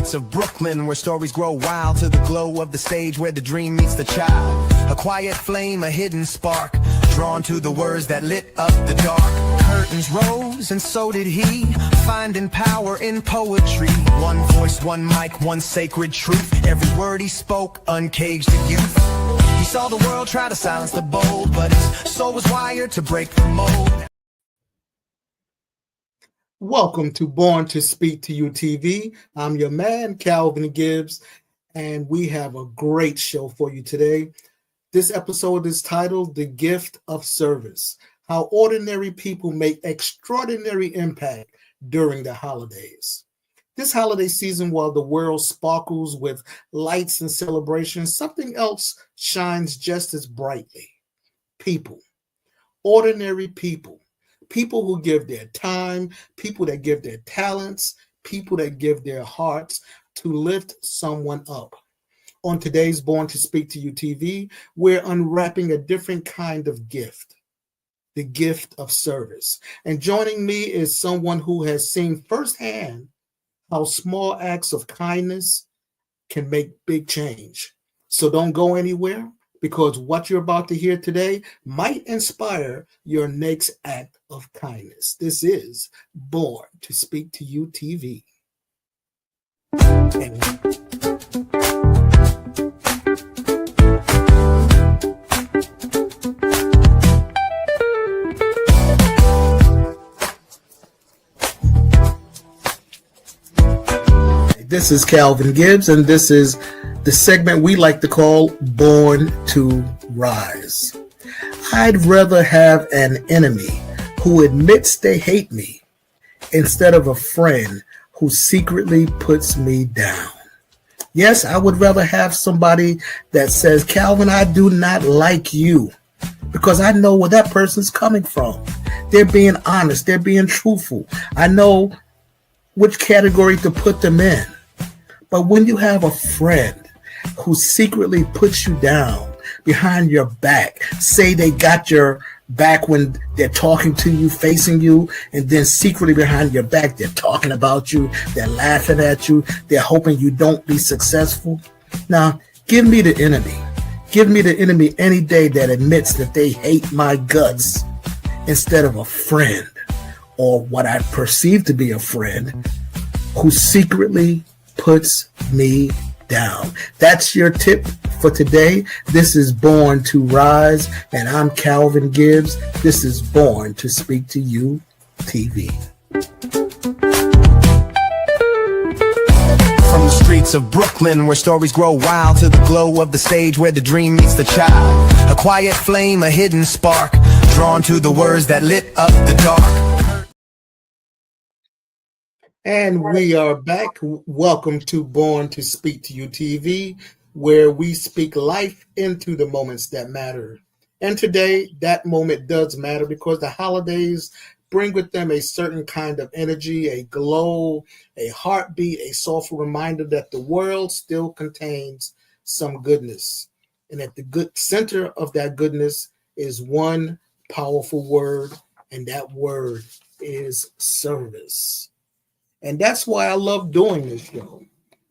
streets of Brooklyn, where stories grow wild, to the glow of the stage where the dream meets the child. A quiet flame, a hidden spark, drawn to the words that lit up the dark. Curtains rose, and so did he, finding power in poetry. One voice, one mic, one sacred truth. Every word he spoke uncaged the youth. He saw the world try to silence the bold, but his soul was wired to break the mold. Welcome to Born to Speak to You TV. I'm your man, Calvin Gibbs, and we have a great show for you today. This episode is titled The Gift of Service: How Ordinary People Make Extraordinary Impact During the Holidays. This holiday season, while the world sparkles with lights and celebrations, something else shines just as brightly. People. Ordinary people. People who give their time, people that give their talents, people that give their hearts to lift someone up. On today's Born to Speak to You TV, we're unwrapping a different kind of gift, the gift of service. And joining me is someone who has seen firsthand how small acts of kindness can make big change. So don't go anywhere, because what you're about to hear today might inspire your next act of kindness. This is Born to Speak to You TV. This is Calvin Gibbs, and this is the segment we like to call Born to Rise. I'd rather have an enemy who admits they hate me instead of a friend who secretly puts me down. Yes, I would rather have somebody that says, Calvin, I do not like you, because I know where that person's coming from. They're being honest. They're being truthful. I know which category to put them in. But when you have a friend who secretly puts you down behind your back, say they got your back when they're talking to you, facing you, and then secretly behind your back, they're talking about you, they're laughing at you, they're hoping you don't be successful. Now, give me the enemy. Give me the enemy any day that admits that they hate my guts instead of a friend, or what I perceive to be a friend, who secretly puts me down. That's your tip for today. This is Born to Rise, and I'm Calvin Gibbs. This is Born to Speak to You TV. From the streets of Brooklyn, where stories grow wild, to the glow of the stage where the dream meets the child. A quiet flame, a hidden spark, drawn to the words that lit up the dark. And we are back. Welcome to Born to Speak to You TV, where we speak life into the moments that matter. And today, that moment does matter, because the holidays bring with them a certain kind of energy, a glow, a heartbeat, a soulful reminder that the world still contains some goodness. And at the good center of that goodness is one powerful word, and that word is service. And that's why I love doing this show,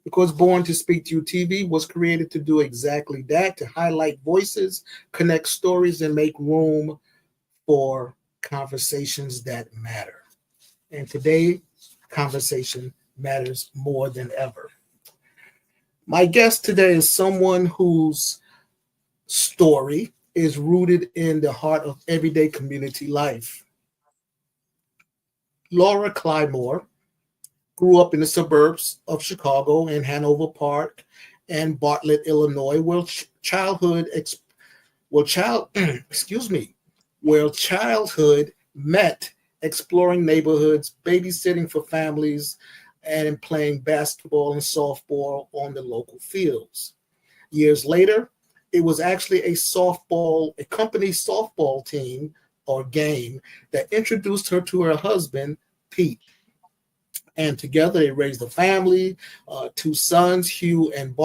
because Born to Speak to You TV was created to do exactly that, to highlight voices, connect stories, and make room for conversations that matter. And today, conversation matters more than ever. My guest today is someone whose story is rooted in the heart of everyday community life. Laura Ellman grew up in the suburbs of Chicago in Hanover Park and Bartlett, Illinois, where childhood met exploring neighborhoods, babysitting for families, and playing basketball and softball on the local fields. Years later, it was actually a company softball team or game that introduced her to her husband, Pete. And together they raised a family, two sons, Hugh and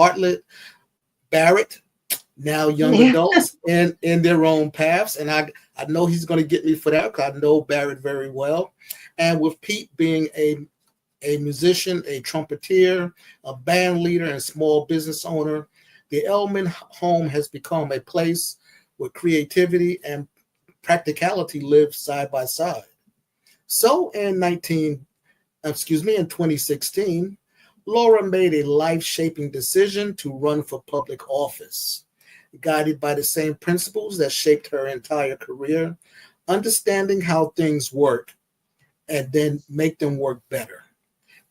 Barrett, now young adults in their own paths. And I know he's going to get me for that, because I know Barrett very well. And with Pete being a A musician, a trumpeter, a band leader, and small business owner, the Ellman home has become a place where creativity and practicality live side by side. So in 2016, Laura made a life-shaping decision to run for public office, guided by the same principles that shaped her entire career, understanding how things work and then make them work better.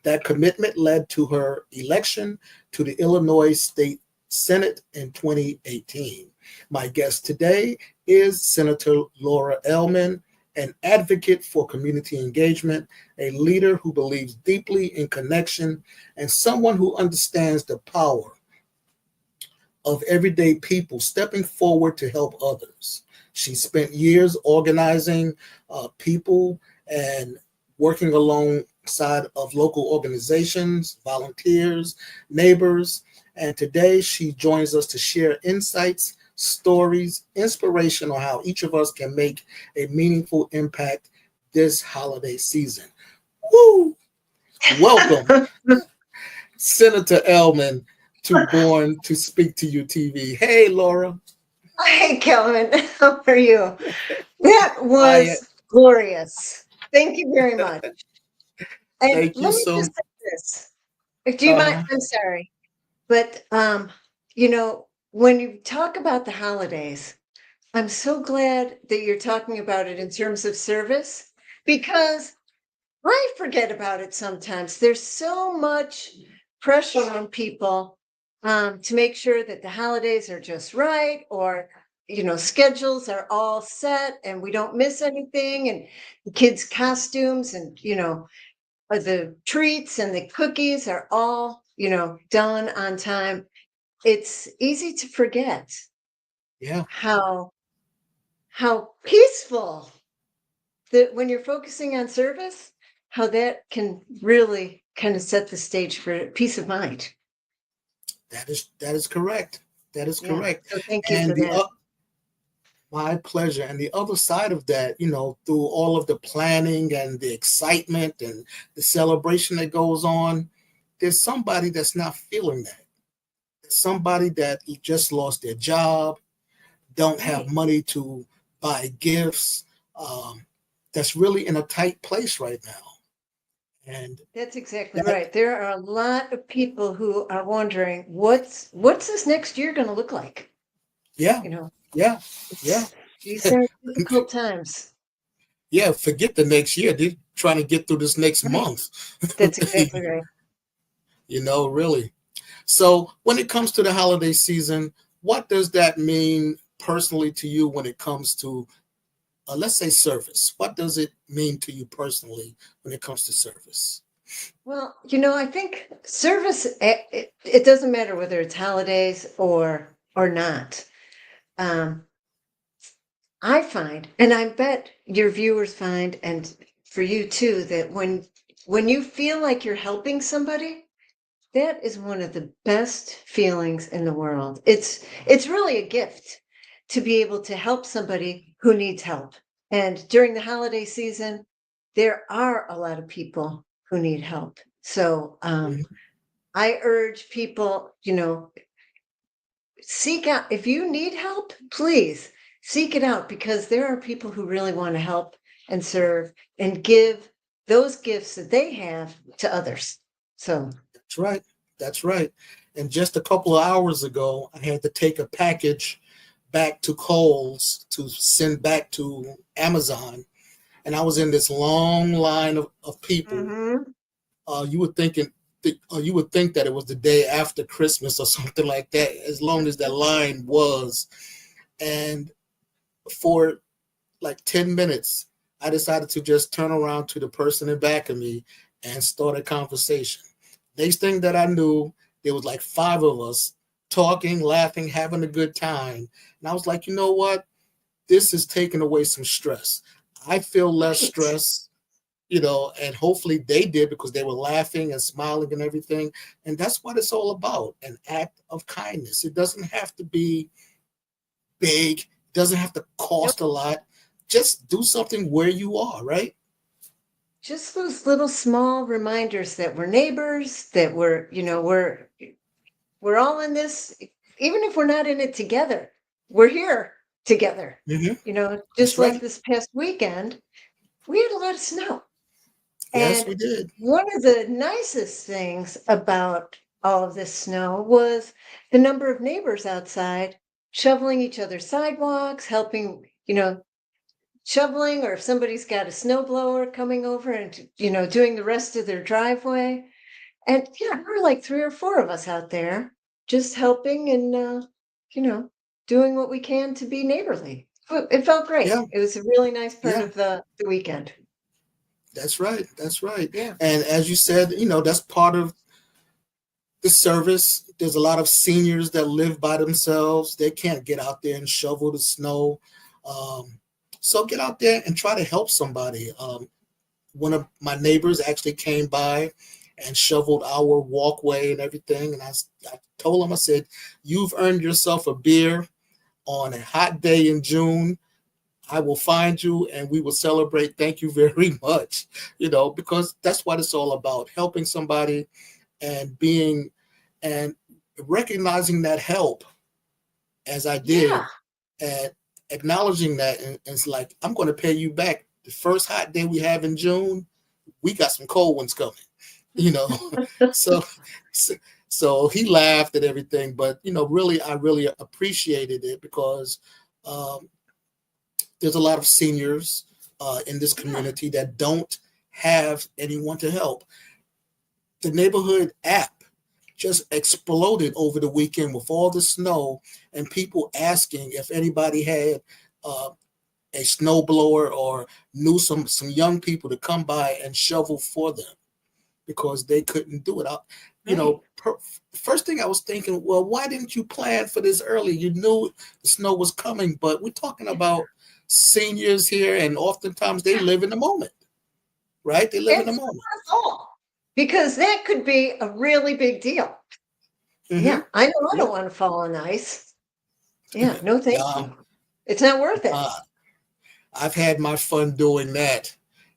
That commitment led to her election to the Illinois State Senate in 2018. My guest today is Senator Laura Ellman, an advocate for community engagement, a leader who believes deeply in connection, and someone who understands the power of everyday people stepping forward to help others. She spent years organizing people and working alongside of local organizations, volunteers, neighbors, and today she joins us to share insights, stories, inspiration on how each of us can make a meaningful impact this holiday season. Woo! Welcome, Senator Ellman, to Born to Speak to You TV. Hey, Laura. Hi, Calvin. How are you? That I was glorious. Thank you very much. And thank you let me so just much. say this. Do you mind? Uh, I'm sorry. But you know, when you talk about the holidays, I'm so glad that you're talking about it in terms of service because I forget about it sometimes. There's so much pressure on people to make sure that the holidays are just right, or schedules are all set and we don't miss anything, and the kids' costumes and the treats and the cookies are all done on time. It's easy to forget yeah, how peaceful that when you're focusing on service, how that can really kind of set the stage for peace of mind. that is correct. That is Yeah. correct. So thank you And for that. my pleasure. And the other side of that, through all of the planning and the excitement and the celebration that goes on, there's somebody that's not feeling that. There's somebody that just lost their job, don't have Right. money to buy gifts, that's really in a tight place right now. And That's exactly that, right. There are a lot of people who are wondering what's this next year going to look like? yeah, You know, yeah, yeah. it's these are difficult times. Yeah, forget the next year. They're trying to get through this next Right. month. That's exactly right. Really. So when it comes to the holiday season, what does that mean personally to you when it comes to, let's say, service? What does it mean to you personally when it comes to service? Well, I think service, it doesn't matter whether it's holidays or not. Um, I find, and I bet your viewers find, and for you too, that when you feel like you're helping somebody, that is one of the best feelings in the world. It's really a gift to be able to help somebody who needs help. And during the holiday season, there are a lot of people who need help. So Mhm. I urge people, seek out, if you need help, please seek it out, because there are people who really want to help and serve and give those gifts that they have to others. So That's right. That's right. And just a couple of hours ago, I had to take a package back to Kohl's to send back to Amazon. And I was in this long line of people. mhm. You would you would think that it was the day after Christmas or something like that, as long as that line was. And for like 10 minutes, I decided to just turn around to the person in back of me and start a conversation. Next thing that I knew, there was like five of us talking, laughing, having a good time. And I was like, you know what? This is taking away some stress. I feel less Right. stress, and hopefully they did, because they were laughing and smiling and everything. And that's what it's all about, an act of kindness. It doesn't have to be big, it doesn't have to Nope. cost a lot. Just do something where you are, right? just those little small reminders that we're neighbors, that we're all in this, even if we're not in it together, we're here together. Hmm. Just That's like right. this past weekend, we had a lot of snow. Yes, And we did. one of the nicest things about all of this snow was the number of neighbors outside shoveling each other's sidewalks, helping, shoveling, or if somebody's got a snow blower coming over and, doing the rest of their driveway. And yeah, there were like three or four of us out there just helping and, you know, doing what we can to be neighborly. It felt great. Yeah, It was a really nice part yeah, of the weekend. that's right. That's right. Yeah. And as you said, that's part of the service. There's a lot of seniors that live by themselves. They can't get out there and shovel the snow. Um, so get out there and try to help somebody. One of my neighbors actually came by and shoveled our walkway and everything. And I told him, I said, "You've earned yourself a beer on a hot day in June. I will find you and we will celebrate. Thank you very much." Because that's what it's all about, helping somebody and being and recognizing that help as I Yeah. did, and acknowledging that. And it's like, I'm going to pay you back. The first hot day we have in June, we got some cold ones coming, you know. so, so so he laughed at everything, but really, I really appreciated it because um, there's a lot of seniors in this Yeah. community that don't have anyone to help. The neighborhood app just exploded over the weekend with all the snow and people asking if anybody had uh, a snowblower or knew some young people to come by and shovel for them because they couldn't do it. Right. First thing I was thinking, well, why didn't you plan for this early? You knew the snow was coming, but we're talking Yeah. about seniors here, and oftentimes they live in the moment, right? They live in the It's moment. not all, because that could be a really big deal. Hmm. Yeah. I know I Yeah. don't want to fall on ice. Yeah. No, thank Um, you. It's not worth it. uh, I've had my fun doing that,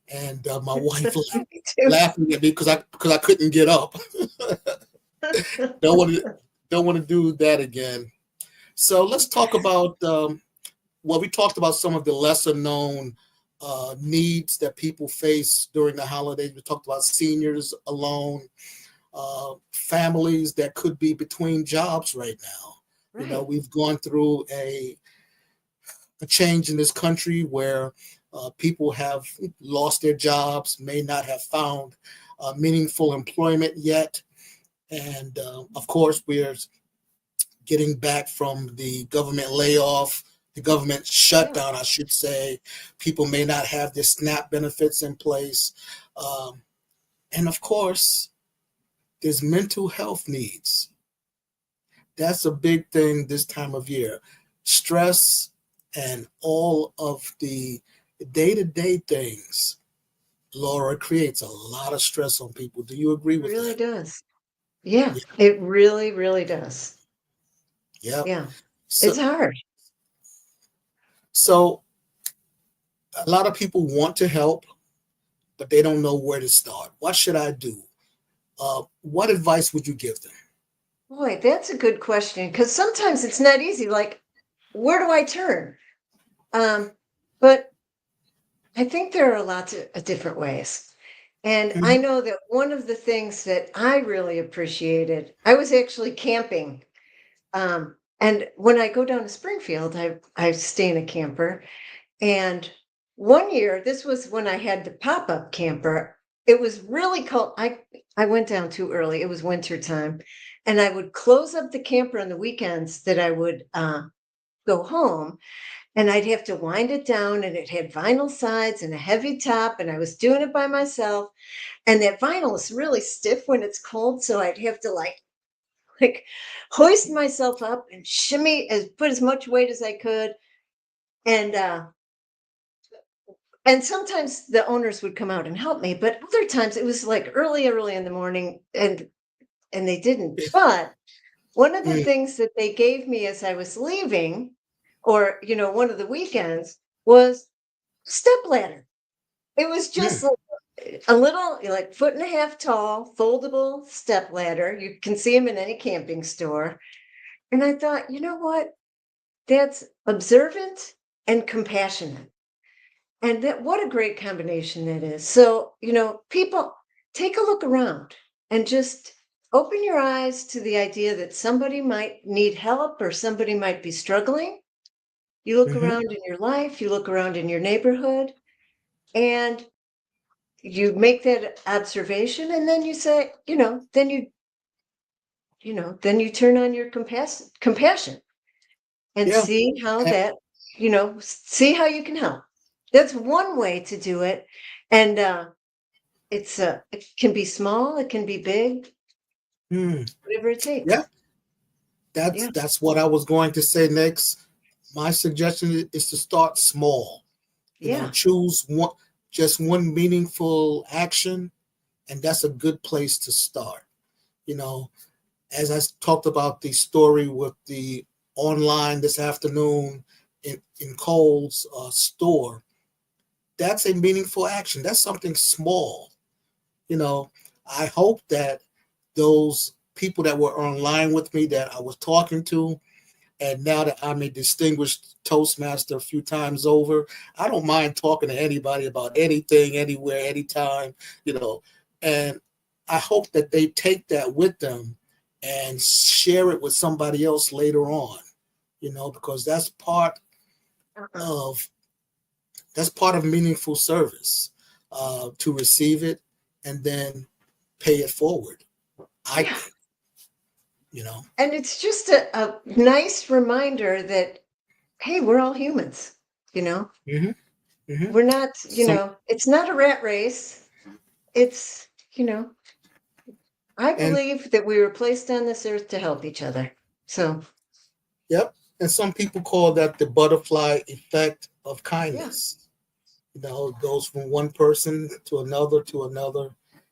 and my wife Me too. laughing at me because I couldn't get up. don't want to don't want to do that again. So let's talk about we talked about some of the lesser known needs that people face during the holidays. We talked about seniors alone, families that could be between jobs right now. Right. We've gone through a change in this country where people have lost their jobs, may not have found meaningful employment yet. And of course, we're getting back from the government layoff, the government Yeah. shutdown, I should say. People may not have their SNAP benefits in place. Um, and of course, there's mental health needs. That's a big thing this time of year. Stress and all of the day to day things, Laura, creates a lot of stress on people. Do you agree It with really that? does. Yeah. Yeah. It really, really does. Yeah. Yeah. It's So, hard. so a lot of people want to help, but they don't know where to start. What should I do? What advice would you give them? Boy, that's a good question, because sometimes it's not easy. Like, where do I turn? Um, but I think there are lots of different ways. And I Mhm. know that one of the things that I really appreciated, I was actually camping. And when I go down to Springfield, I stay in a camper. And one year, this was when I had the pop-up camper. It was really cold. I went down too early. It was winter time. And I would close up the camper on the weekends that I would go home, and I'd have to wind it down, and it had vinyl sides and a heavy top, and I was doing it by myself. And that vinyl is really stiff when it's cold, so I'd have to like hoist myself up and shimmy, put as much weight as I could. And and sometimes the owners would come out and help me, but other times it was like early in the morning, and they didn't. But one of the Mm, things that they gave me as I was leaving, or one of the weekends, was step ladder. It was just mm, like a little, like 1.5 feet tall, foldable step ladder. You can see them in any camping store. And I thought, you know what? That's observant and compassionate. And that what a great combination that is. So, people take a look around and just open your eyes to the idea that somebody might need help or somebody might be struggling. You look Hmm. around in your life, you look around in your neighborhood, and you make that observation, and then you say, then you turn on your compassion and Yeah. see how And, that, see how you can help. That's one way to do it. And it can be small, it can be big, mm, whatever it yeah, takes. Yeah. that's what I was going to say next. My suggestion is to start small. Yeah. Choose just one meaningful action, and that's a good place to start. You know, as I talked about the story with the online this afternoon in Cole's store, that's a meaningful action. That's something small. You know, I hope that those people that were online with me that I was talking to, and now that I'm a distinguished Toastmaster a few times over, I don't mind talking to anybody about anything, anywhere, anytime, you know. And I hope that they take that with them and share it with somebody else later on, because Uh-uh. of that's part of meaningful service, to receive it and then pay it forward. I Yeah. think, you know. And it's just a nice reminder that, hey, we're all humans, you know? Hmm. Hmm. We're not, Some, it's not a rat race. It's, I and believe that we were placed on this earth to help each other. So, Yep. And some people call that the butterfly effect of yeah. kindness. It goes from one person to another,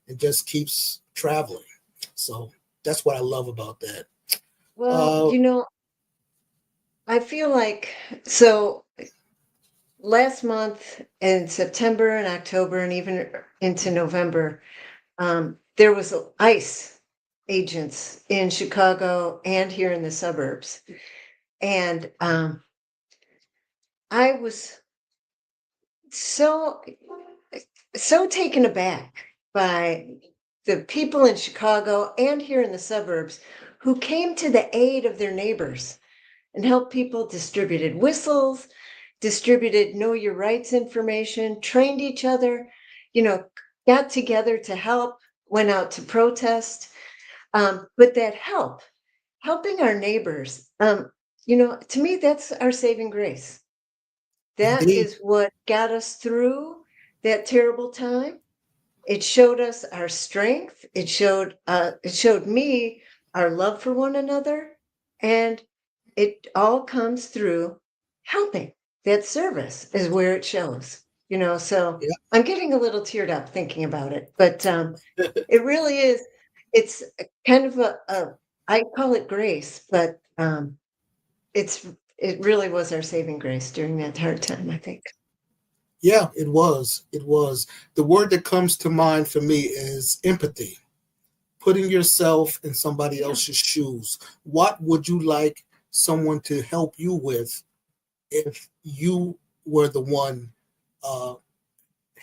and just keeps traveling. So that's what I love about that. Well, Uh, I feel like, so last month in September and October and even into November, there was ICE agents in Chicago and here in the suburbs. And I was so so taken aback by the people in Chicago and here in the suburbs who came to the aid of their neighbors and helped people, distributed whistles, distributed know your rights information, trained each other, you know, got together to help, went out to protest. But that helping our neighbors, to me, that's our saving grace. That Indeed. is what got us through that terrible time. It showed us our strength. It showed me our love for one another, and it all comes through helping. That service is where it shows. So Yeah. I'm getting a little teared up thinking about it, but it really is. It's kind of I call it grace, but it's it really was our saving grace during that hard time, I think. Yeah, it was. It was. The word that comes to mind for me is empathy. Putting yourself in somebody Yeah. else's shoes. What would you like someone to help you with if you were the one uh,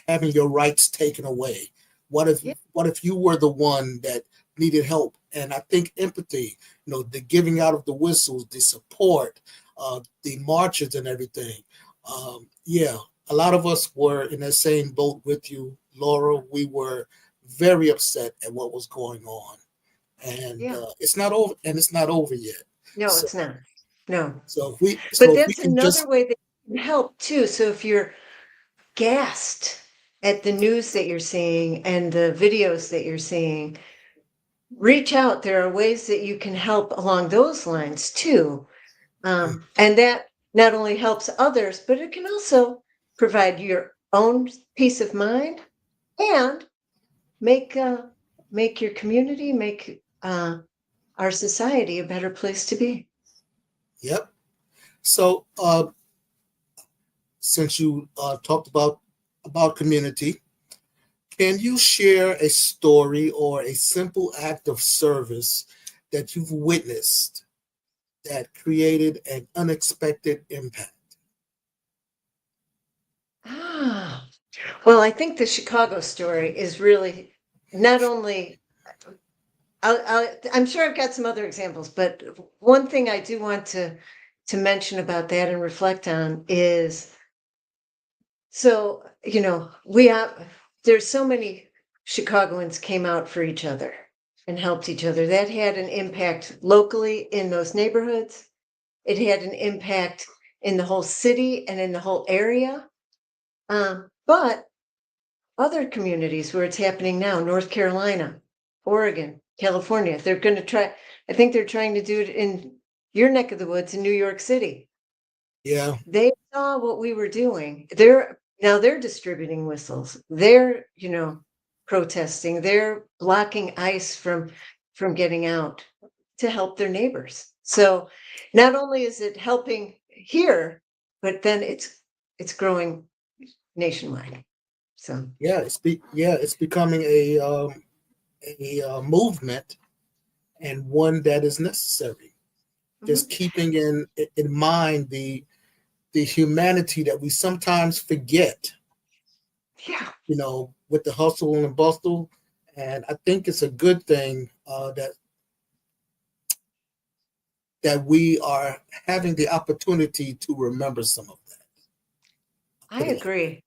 having your rights taken away? What if Yeah. what if you were the one that needed help? And I think empathy, the giving out of the whistles, the support, the marches and everything. Yeah, a lot of us were in that same boat with you, Laura. We were very upset at what was going on, and Yeah. it's not over. And it's not over yet. No, So, it's not. No. so if we, But so if we that's can another just, way that you can help too. So if you're gassed at the news that you're seeing and the videos that you're seeing, reach out. There are ways that you can help along those lines too. And that not only helps others, but it can also provide your own peace of mind and make make your community, make our society a better place to be. yep. So since you talked about community, Can you share a story or a simple act of service that you've witnessed that created an unexpected impact? Ah, well, I think the Chicago story is really not only, I'm sure I've got some other examples, but one thing I do want to mention about that and reflect on is, so, we have, there's so many Chicagoans came out for each other and helped each other. That had an impact locally in those neighborhoods. It had an impact in the whole city and in the whole area. But other communities where it's happening now, North Carolina, Oregon, California, they're going to try, I think they're trying to do it in your neck of the woods in New York City. Yeah, They saw what we were doing. They're distributing whistles. They're, protesting. They're blocking ice from getting out to help their neighbors. So not only is it helping here, but then it's growing nationwide. So yeah, it's becoming a movement and one that is necessary. Just mhm. keeping in mind the humanity that we sometimes forget, Yeah, with the hustle and the bustle. And I think it's a good thing that we are having the opportunity to remember some of that. I Put it like that. agree.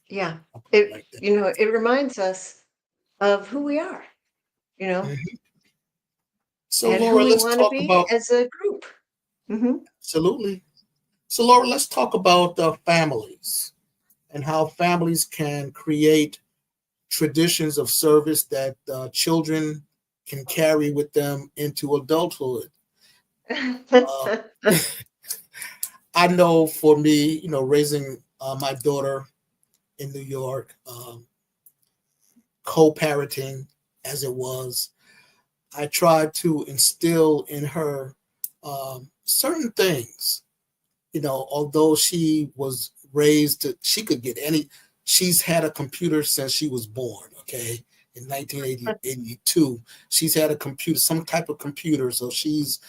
Yeah. I'll put it It like that. it reminds us of who we are, you know, Mhm. So, and who Laura, we let's want to talk be about as a group. Hmm. absolutely. So, Laura, let's talk about families and how families can create traditions of service that children can carry with them into adulthood. Uh, I know for me, raising my daughter in New York, co-parenting as it was, I tried to instill in her certain things. Although she was raised she could get she's had a computer since she was born, okay? In 1982, she's had a computer, some type of computer. So she's,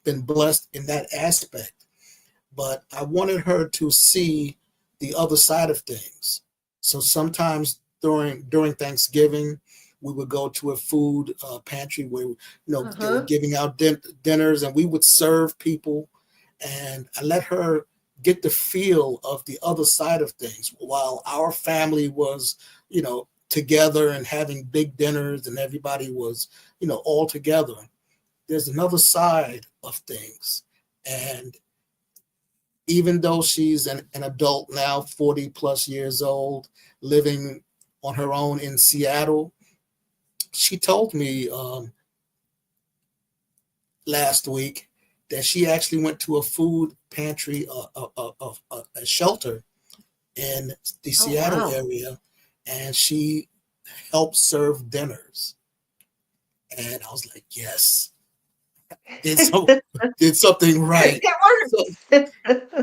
been blessed in that aspect. But I wanted her to see the other side of things. So sometimes during Thanksgiving, we would go to a food pantry where they were Uh-huh. giving out dinners, and we would serve people. And I let her get the feel of the other side of things while our family was, together and having big dinners, and everybody was, all together. There's another side of things, and even though she's an adult now, 40 plus years old, living on her own in Seattle, she told me last week that she actually went to a food pantry, a shelter in the Oh, Seattle wow. area, and she helped serve dinners. And I was like, yes, did so did something right. It So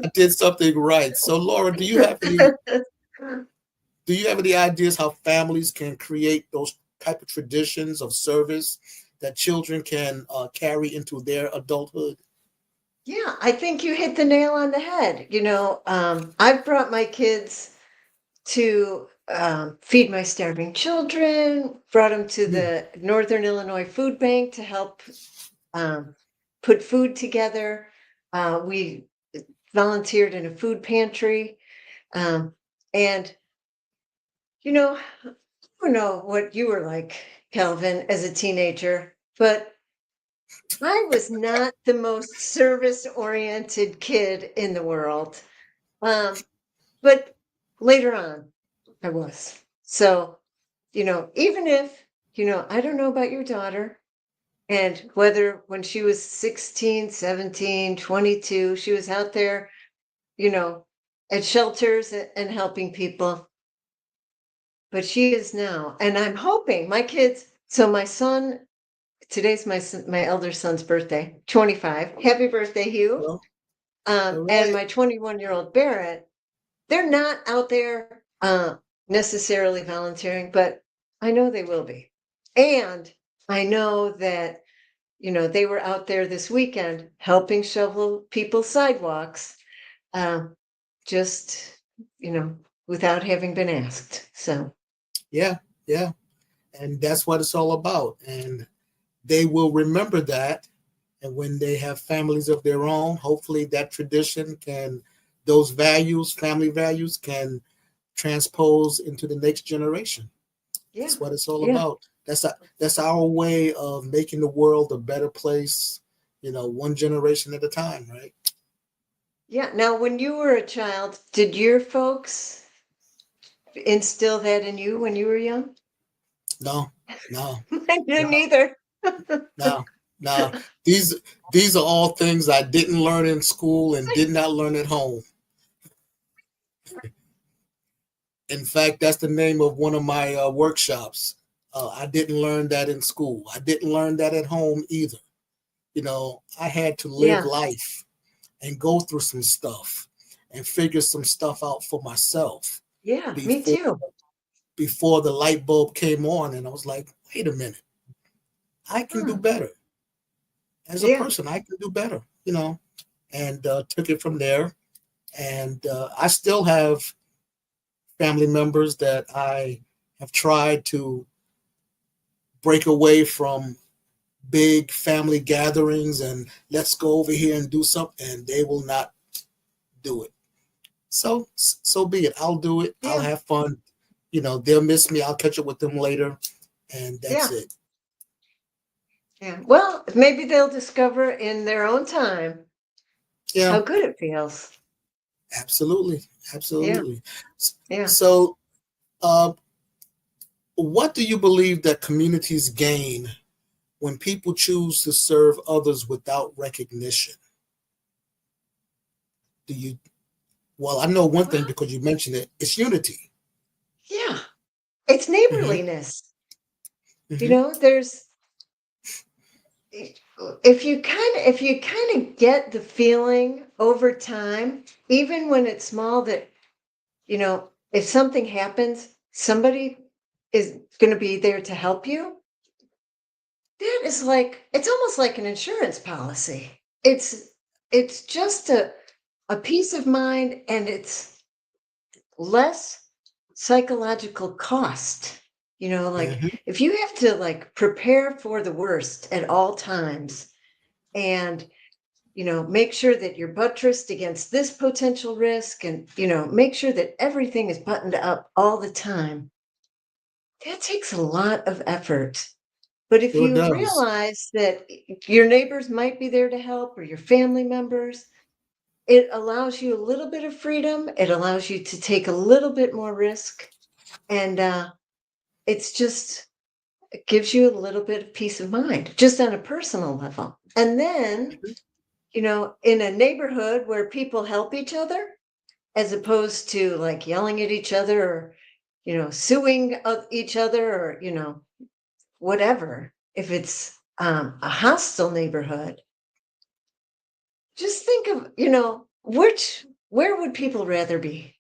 I did something right. So Laura, works. do you have any ideas how families can create those type of traditions of service that children can carry into their adulthood? Yeah, I think you hit the nail on the head. I've brought my kids to feed my starving children, brought them to Mm, the Northern Illinois Food Bank to help um, put food together. We volunteered in a food pantry. Um, and, I don't know what you were like, Calvin, as a teenager, but I was not the most service oriented kid in the world. Um, but later on, I was. So, even if, I don't know about your daughter and whether when she was 16, 17, 22, she was out there, you know, at shelters and helping people, but she is now. And I'm hoping my kids, so my son, today's my elder son's birthday, 25. Happy birthday, Hugh. well, all And right. my 21-year-old Barrett, they're not out there necessarily volunteering, but I know they will be. And I know that, they were out there this weekend helping shovel people's sidewalks, um, just, without having been asked. So, Yeah, yeah. And that's what it's all about. And they will remember that. And when they have families of their own, hopefully that tradition can, those values, family values, can transpose into the next generation. yeah, That's what it's all yeah, about. That's our way of making the world a better place, one generation at a time, right? yeah. Now, when you were a child, did your folks instill that in you when you were young? No, no, I didn't no, either. no, no. These these are all things I didn't learn in school and did not learn at home. In fact, that's the name of one of my workshops. I didn't learn that in school. I didn't learn that at home either. I had to live Yeah, life and go through some stuff and figure some stuff out for myself yeah, me before too. before the light bulb came on, and I was like, wait a minute, I can do Huh. better as a Yeah, person. I can do better, and took it from there. And I still have family members that I have tried to break away from big family gatherings and let's go over here and do something, and they will not do it. So be it. I'll do it. I'll yeah, have fun. They'll miss me. I'll catch up with them later, and that's yeah, it. yeah. Well, maybe they'll discover in their own time Yeah, how good it feels. absolutely, Yeah, absolutely. yeah. So, uh, what do you believe that communities gain when people choose to serve others without recognition? Do you? Well, I know one thing Well, because you mentioned it. It's unity. yeah. It's Hmm. neighborliness. Hmm. There's if you kind of get the feeling over time, even when it's small, that if something happens, somebody is going to be there to help you. That is like, it's almost like an insurance policy. It's just a peace of mind, and it's less psychological cost. Like, Hmm. if you have to like prepare for the worst at all times, and make sure that you're buttressed against this potential risk, and make sure that everything is buttoned up all the time, that takes a lot of effort. But if Sure you does. realize that your neighbors might be there to help, or your family members, it allows you a little bit of freedom. It allows you to take a little bit more risk. And it's just, it gives you a little bit of peace of mind, just on a personal level. And then, in a neighborhood where people help each other, as opposed to like yelling at each other, or, suing of each other, or, whatever. If it's a hostile neighborhood, just think of, where would people rather be?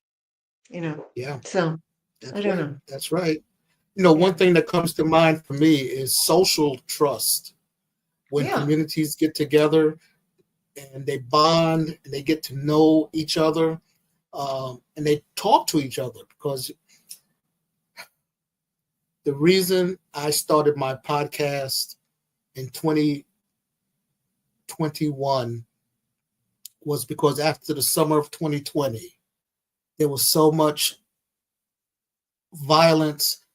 You know, Yeah, so I that's don't right. know. That's right. One Yeah, thing that comes to mind for me is social trust. When yeah, communities get together and they bond and they get to know each other, and they talk to each other, because the reason I started my podcast in 2021 was because after the summer of 2020, there was so much violence,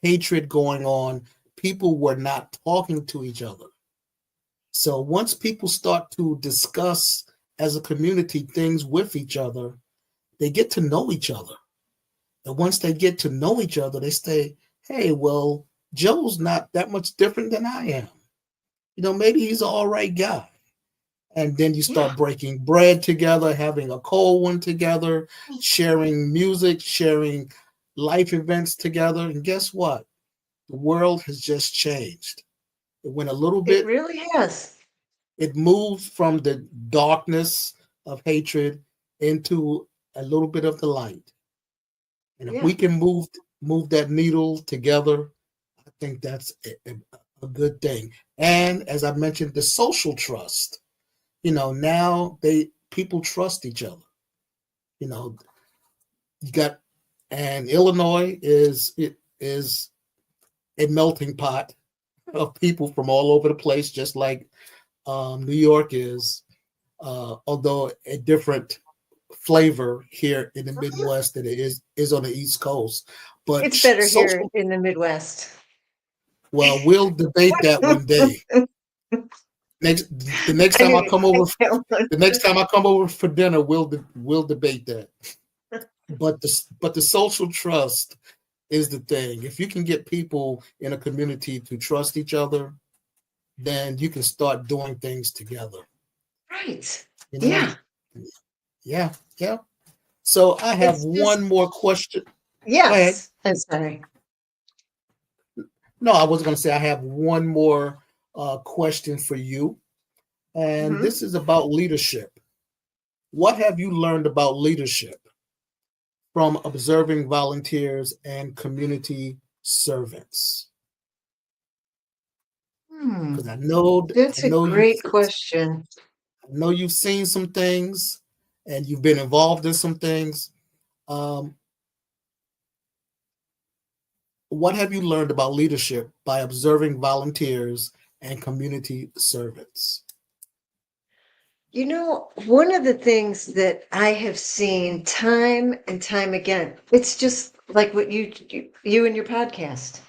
hatred going on. People were not talking to each other. So once people start to discuss as a community things with each other, they get to know each other. And once they get to know each other, they say, hey, well, Joe's not that much different than I am. Maybe he's an all right guy. And then you yeah. start breaking bread together, having a cold one together, sharing music, sharing life events together. And guess what? The world has just changed. It went a little It bit, really has. it moved from the darkness of hatred into a little bit of the light. And if we Yeah, can move move that needle together, I think that's a good thing. And as I mentioned, the social trust. Now people trust each other. You know, you got and Illinois is a melting pot of people from all over the place, just like New York is, although a different flavor here in the Midwest than it is on the East Coast. But It's better here social, in the Midwest. well, we'll debate that one day. Next, the next I time knew I you'd come like over, that one. the next time I come over for dinner, we'll debate that. But the social trust is the thing. If you can get people in a community to trust each other, then you can start doing things together. Right. You know, Yeah. yeah, yeah. So I have It's just, one more question. Go ahead. yes. I'm sorry. No, I was going to say I have one more question for you, and Mhm. this is about leadership. What have you learned about leadership from observing volunteers and community servants? Hmm. Because I That's a know great question. you've seen some things, and you've been involved in some things. Um, what have you learned about leadership by observing volunteers and community servants? One of the things that I have seen time and time again, it's just like what you and your podcast.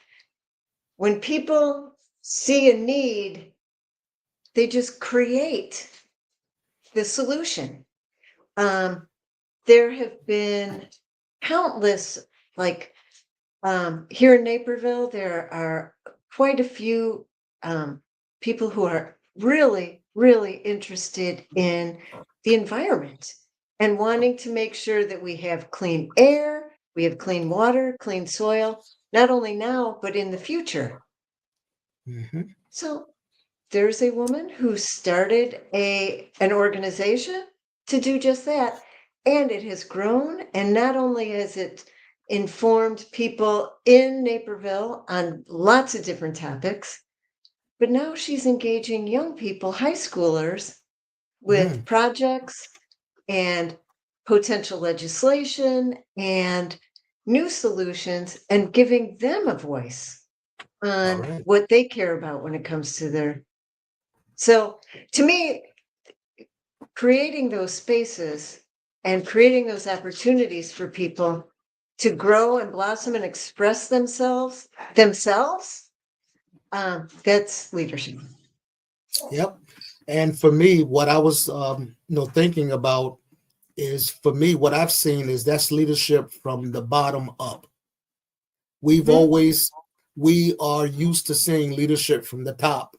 When people see a need, they just create the solution. Um, there have been countless, like here in Naperville, there are quite a few people who are really, really interested in the environment and wanting to make sure that we have clean air, we have clean water, clean soil, not only now, but in the future. Mhm. So there's a woman who started an organization to do just that, and it has grown. And not only has it informed people in Naperville on lots of different topics, but now she's engaging young people, high schoolers, with Mm, projects and potential legislation and new solutions and giving them a voice all on right. what they care about when it comes to their. So to me, creating those spaces and creating those opportunities for people to grow and blossom and express themselves, that's leadership. Yep. And for me, what I was, thinking about is for me, what I've seen is that's leadership from the bottom up. We've Mhm. always, we are used to seeing leadership from the top,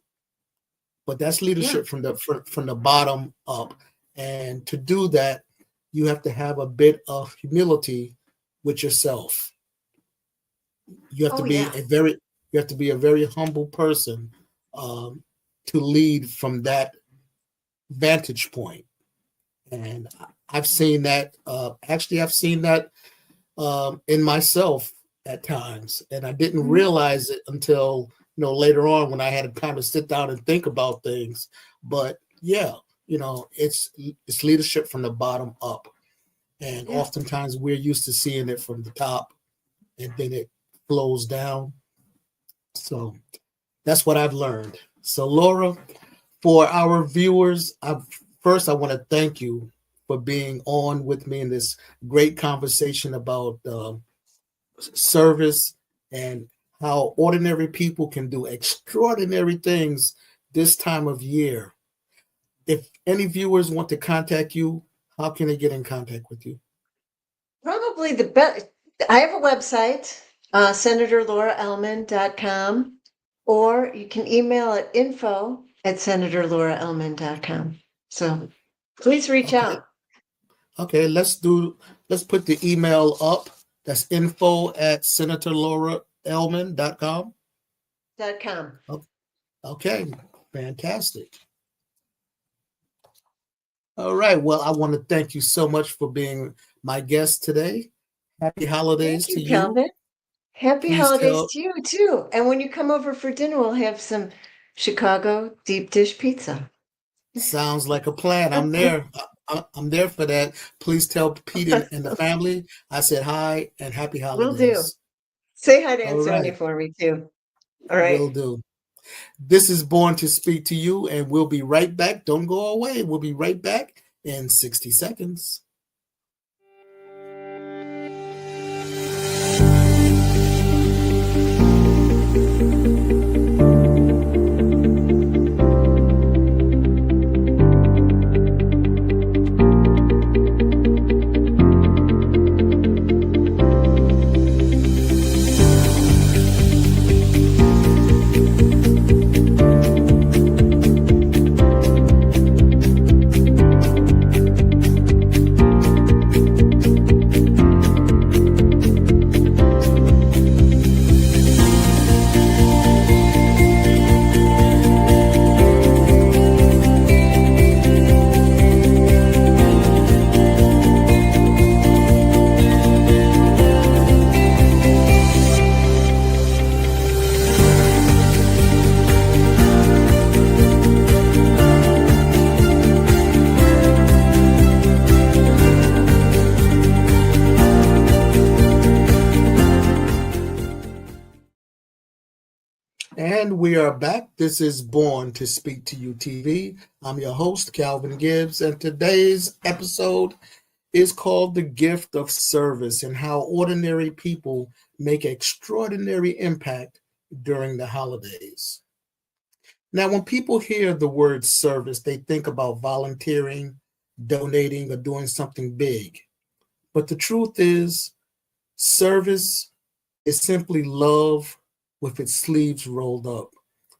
but that's Yeah. leadership from the bottom up. And to do that, you have to have a bit of humility with yourself. You have to Oh be yeah. a very humble person um, to lead from that vantage point. And I've seen that. Actually, I've seen that in myself at times, and I didn't Mhm. realize it until later on when I had to kind of sit down and think about things. But yeah, it's leadership from the bottom up, and Yeah. oftentimes we're used to seeing it from the top, and then it flows down. So that's what I've learned. So Laura, for our viewers, first I want to thank you for being on with me in this great conversation about service and how ordinary people can do extraordinary things this time of year. If any viewers want to contact you, how can they get in contact with you? Probably the best. I have a website, senatorlauraellman.com, or you can email at info@senatorlauraellman.com. So please reach Okay. out. Okay, let's put the email up. That's info@senatorlauraellman.com. .com. Okay, fantastic. All right. Well, I want to thank you so much for being my guest today. Happy Thank holidays to you, you. Calvin. Happy Please holidays tell. to you too. And when you come over for dinner, we'll have some Chicago deep dish pizza. Sounds like a plan. I'm there. I'm there for that. Please tell Pete and the family I said hi and happy Will do. holidays. Say hi to All Aunt Sonia right, for me too. All will right. do. This is Born to Speak to You, and we'll be right back. Don't go away. We'll be right back in 60 seconds. And we are back. This is Born to Speak to You TV. I'm your host, Calvin Gibbs, and today's episode is called The Gift of Service and how ordinary people make extraordinary impact during the holidays. Now, when people hear the word service, they think about volunteering, donating, or doing something big. But the truth is, service is simply love with its sleeves rolled up.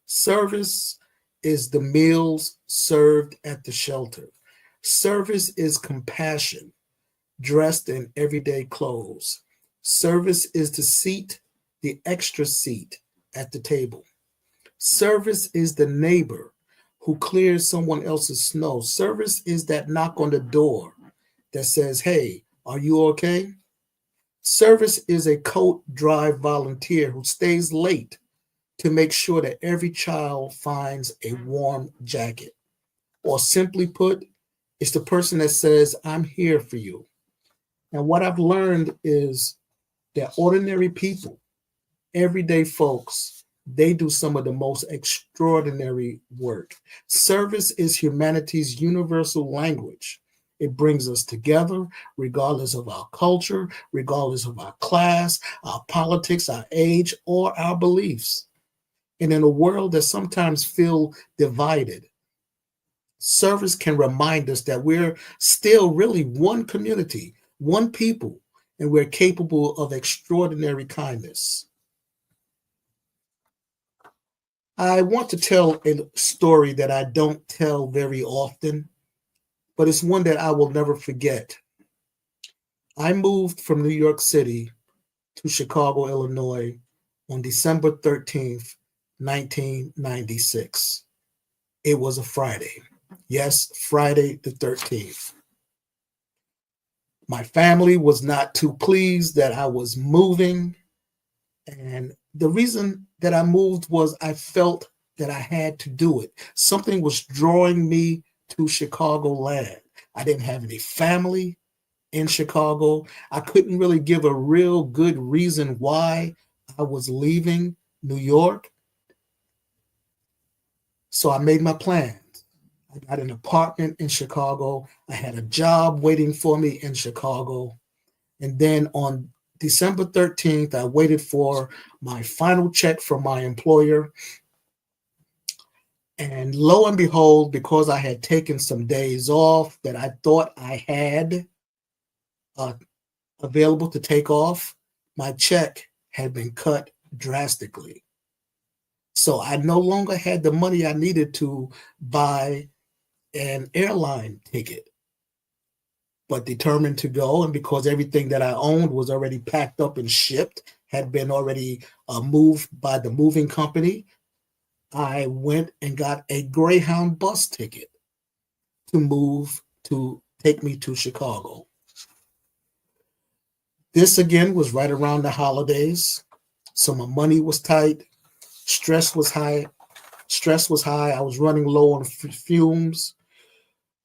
Service is the meals served at the shelter. Service is compassion dressed in everyday clothes. Service is the seat, the extra seat at the table. Service is the neighbor who clears someone else's snow. Service is that knock on the door that says, "Hey, are you okay?" Service is a coat drive volunteer who stays late to make sure that every child finds a warm jacket. Or simply put, it's the person that says, "I'm here for you." And what I've learned is that ordinary people, everyday folks, they do some of the most extraordinary work. Service is humanity's universal language. It brings us together regardless of our culture, regardless of our class, our politics, our age, or our beliefs. And in a world that sometimes feel divided, service can remind us that we're still really one community, one people, and we're capable of extraordinary kindness. I want to tell a story that I don't tell very often, but it's one that I will never forget. I moved from New York City to Chicago, Illinois on December 13th, 1996. It was a Friday. Yes, Friday the 13th. My family was not too pleased that I was moving. And the reason that I moved was I felt that I had to do it. Something was drawing me to Chicagoland. I didn't have any family in Chicago. I couldn't really give a real good reason why I was leaving New York. So I made my plans. I got an apartment in Chicago. I had a job waiting for me in Chicago. And then on December 13th, I waited for my final check from my employer. And lo and behold, because I had taken some days off that I thought I had uh, available to take off, my check had been cut drastically. So I no longer had the money I needed to buy an airline ticket, but determined to go. And because everything that I owned was already packed up and shipped, had been already moved by the moving company, I went and got a Greyhound bus ticket to take me to Chicago. This again was right around the holidays. So my money was tight. Stress was high. Stress was high. I was running low on fumes.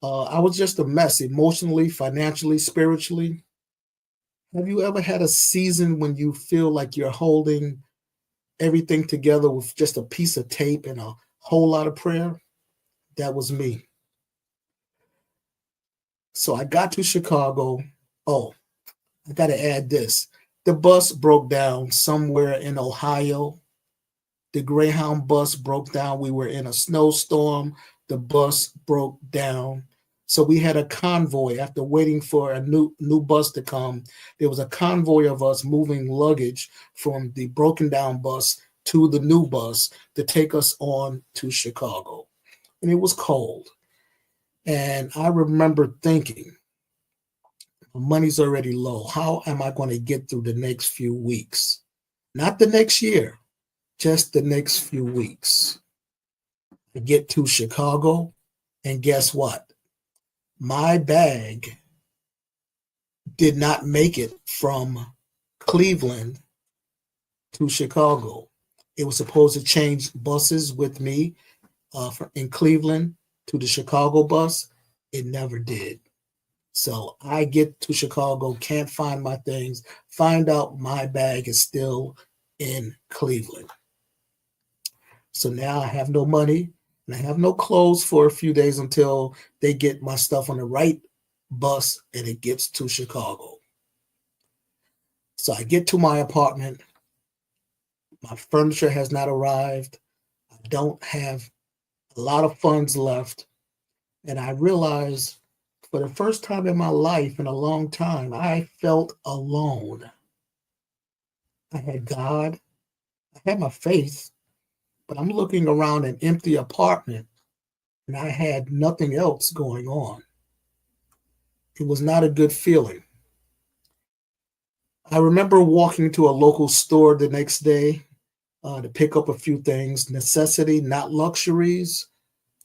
I was just a mess emotionally, financially, spiritually. Have you ever had a season when you feel like you're holding everything together with just a piece of tape and a whole lot of prayer? That was me. So I got to Chicago. Oh, I got to add this. The bus broke down somewhere in Ohio. The Greyhound bus broke down. We were in a snowstorm. The bus broke down. So we had a convoy after waiting for a new bus to come. There was a convoy of us moving luggage from the broken down bus to the new bus to take us on to Chicago. And it was cold. And I remember thinking, money's already low. How am I going to get through the next few weeks? Not the next year, just the next few weeks. I get to Chicago, and guess what? My bag did not make it from Cleveland to Chicago. It was supposed to change buses with me in Cleveland to the Chicago bus. It never did. So I get to Chicago, can't find my things, find out my bag is still in Cleveland. So now I have no money and I have no clothes for a few days until they get my stuff on the right bus and it gets to Chicago. So I get to my apartment. My furniture has not arrived. I don't have a lot of funds left. And I realize for the first time in my life in a long time, I felt alone. I had God, I had my faith, but I'm looking around an empty apartment and I had nothing else going on. It was not a good feeling. I remember walking to a local store the next day to pick up a few things, necessity, not luxuries,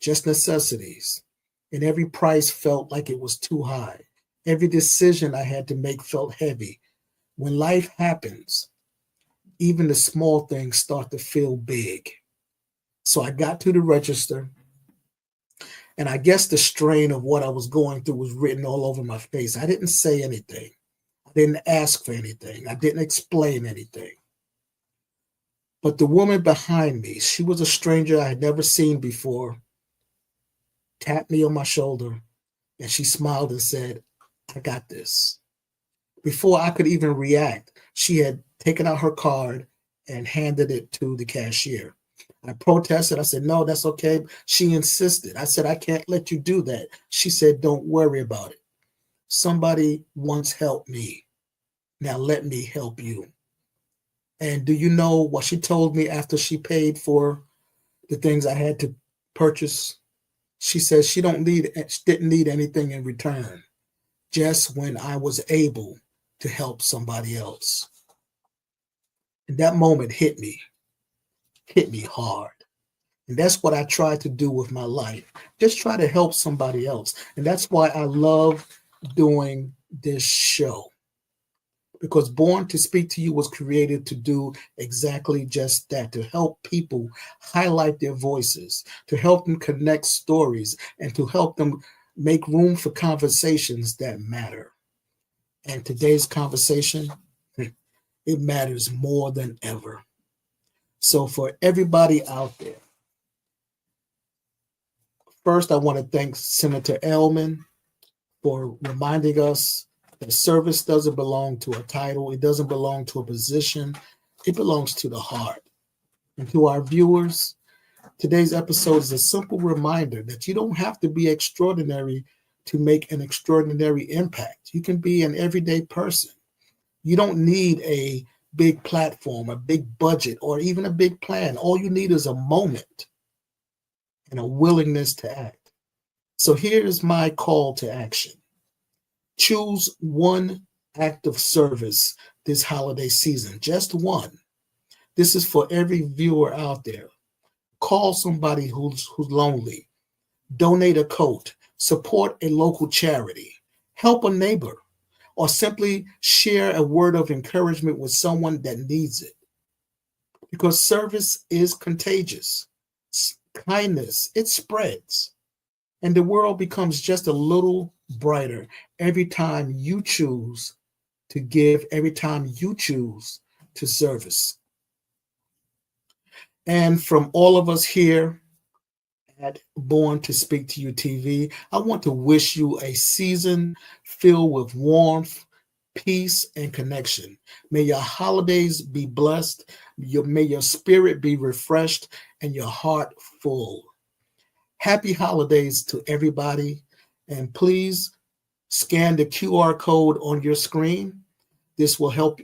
just necessities. And every price felt like it was too high. Every decision I had to make felt heavy. When life happens, even the small things start to feel big. So I got to the register, and I guess the strain of what I was going through was written all over my face. I didn't say anything. I didn't ask for anything. I didn't explain anything. But the woman behind me, she was a stranger I had never seen before, tapped me on my shoulder, and she smiled and said, "I got this." Before I could even react, she had taken out her card and handed it to the cashier. I protested. I said, "No, that's okay." She insisted. I said, "I can't let you do that." She said, "Don't worry about it. Somebody once helped me. Now let me help you." And do you know what she told me after she paid for the things I had to purchase? She said she didn't need anything in return, just when I was able to help somebody else. And that moment hit me hard. And that's what I try to do with my life. Just try to help somebody else. And that's why I love doing this show. Because Born to Speak to You was created to do exactly just that, to help people highlight their voices, to help them connect stories, and to help them make room for conversations that matter. And today's conversation, it matters more than ever. So for everybody out there, first I want to thank Senator Ellman for reminding us that service doesn't belong to a title. It doesn't belong to a position. It belongs to the heart. And to our viewers, today's episode is a simple reminder that you don't have to be extraordinary to make an extraordinary impact. You can be an everyday person. You don't need a big platform, a big budget, or even a big plan. All you need is a moment and a willingness to act. So here's my call to action. Choose one act of service this holiday season, just one. This is for every viewer out there. Call somebody who's lonely. Donate a coat. Support a local charity. Help a neighbor. Or simply share a word of encouragement with someone that needs it. because service is contagious. Kindness, it spreads, and the world becomes just a little brighter every time you choose to give, every time you choose to service. And from all of us here at Born to Speak to You TV, I want to wish you a season filled with warmth, peace, and connection. May your holidays be blessed. May your spirit be refreshed and your heart full. Happy holidays to everybody. And please scan the QR code on your screen. This will help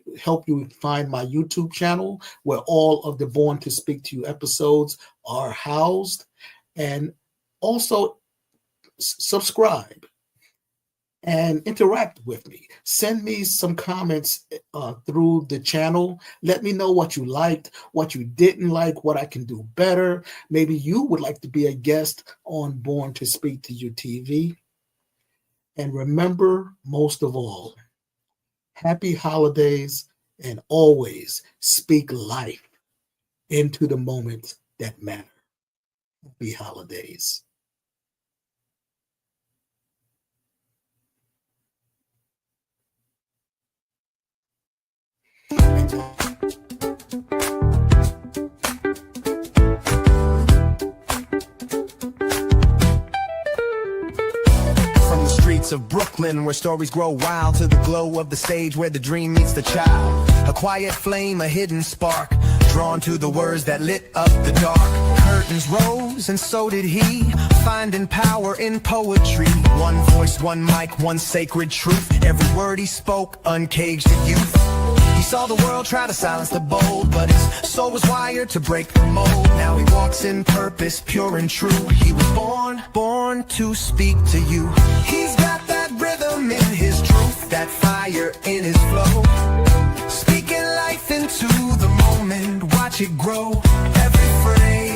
you find my YouTube channel where all of the Born to Speak to You episodes are housed. And also subscribe and interact with me. Send me some comments through the channel. Let me know what you liked, what you didn't like, what I can do better. Maybe you would like to be a guest on Born to Speak to You TV. And remember, most of all, happy holidays, and always speak life into the moments that matter. Happy holidays. Of Brooklyn, where stories grow wild, to the glow of the stage where the dream meets the child. A quiet flame, a hidden spark, drawn to the words that lit up the dark. Curtains rose and so did he, finding power in poetry. One voice, one mic, one sacred truth. Every word he spoke uncaged the youth. He saw the world try to silence the bold, but his soul was wired to break the mold. Now he walks in purpose, pure and true. He was born to speak to you. He's got that rhythm in his truth, that fire in his flow, speaking life into the moment. Watch it grow, every phrase